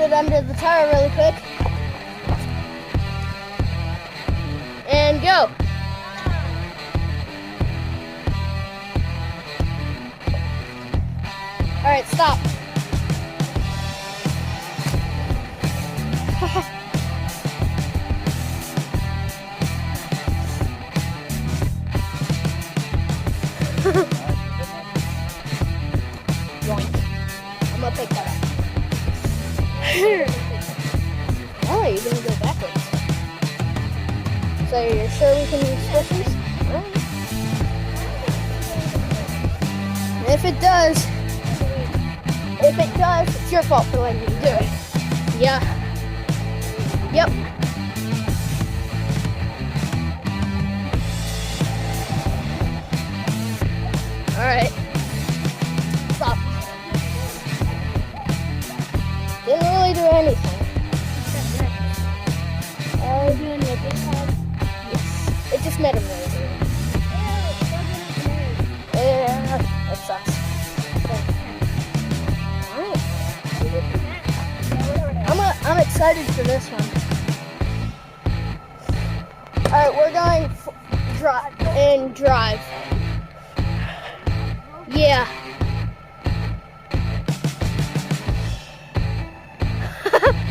it under the tire really quick. And go. All right, stop. Yoink. I'm gonna pick that up. Oh, you're gonna go backwards. So you're sure we can switch these? Alright. If it does, it's your fault for letting me do it. Yeah. Yep. Alright. Stop. Didn't really do anything. Doing the big time. Yes. It just made him really good. Yeah, that sucks. Alright. I'm excited for this one. Alright, we're going drive. Yeah.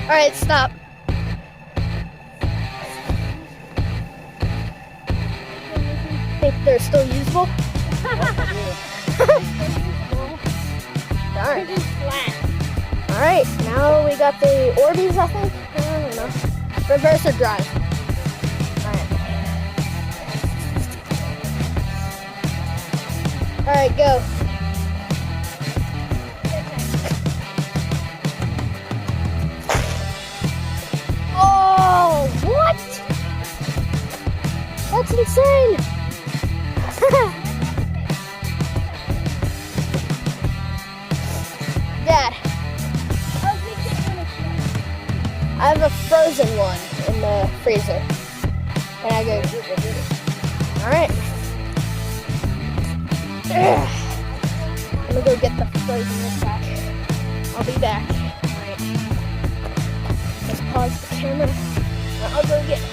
Alright, stop. Think they're still usable? Darn. Alright, now we got the Orbeez, I think. I don't know. Reverse or drive. Alright, go. Oh, what? That's insane. Dad, I have a frozen one in the freezer. Can I go? Alright. I'm gonna go get the frozen one back. I'll be back. Alright. Let's pause the camera. I'll go get it.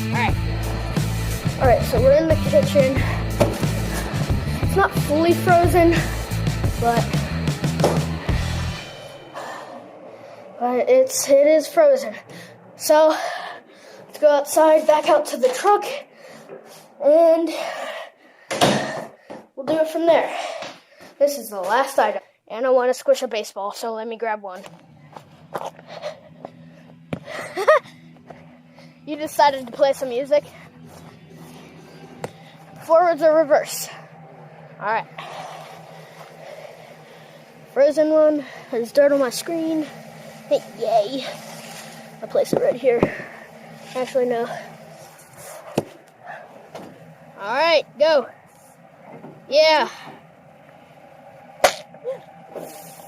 Alright. Alright, so we're in the kitchen. It's not fully frozen, but it is frozen. So let's go outside, back out to the truck, and we'll do it from there. This is the last item. And I want to squish a baseball, so let me grab one. You decided to play some music? Forwards or reverse? Alright. Frozen one. There's dirt on my screen. Hey, yay. I'll place it right here. Actually, no. Alright, go. Yeah.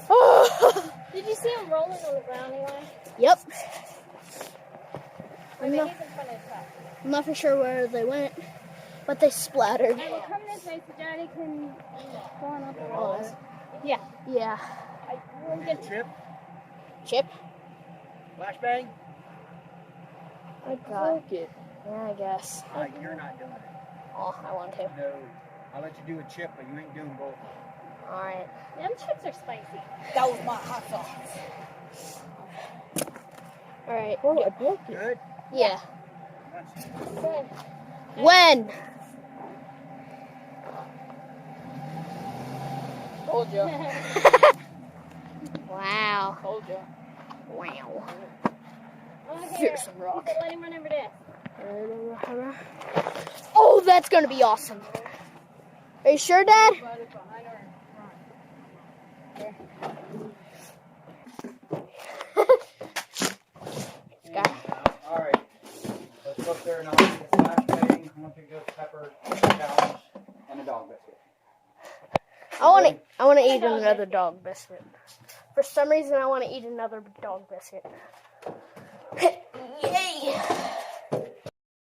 Oh. Did you see him rolling on the ground anyway? Yep. Or maybe he's in front of the truck. I'm not for sure where they went, but they splattered. I will come this way so Daddy can go on up the Oh, road. Yeah. Yeah. We'll get Chip? Chip? Flashbang? I got it. Yeah, I guess. You're not doing it. Oh, I want to. No. I'll let you do a chip, but you ain't doing both. Alright. Them chips are spicy. That was my hot sauce. Alright. Oh, I broke it. Good? Yeah. Good. When? Told you. Wow. Told you. Wow. Okay. Here's some rock. Let him run over this. Oh, that's gonna be awesome. Are you sure, Dad? Alright. Let's look there and I'll get the flashbang. I'm going to go pepper challenge and a dog biscuit. I want to eat another dog biscuit. For some reason, I want to eat another dog biscuit. Yay!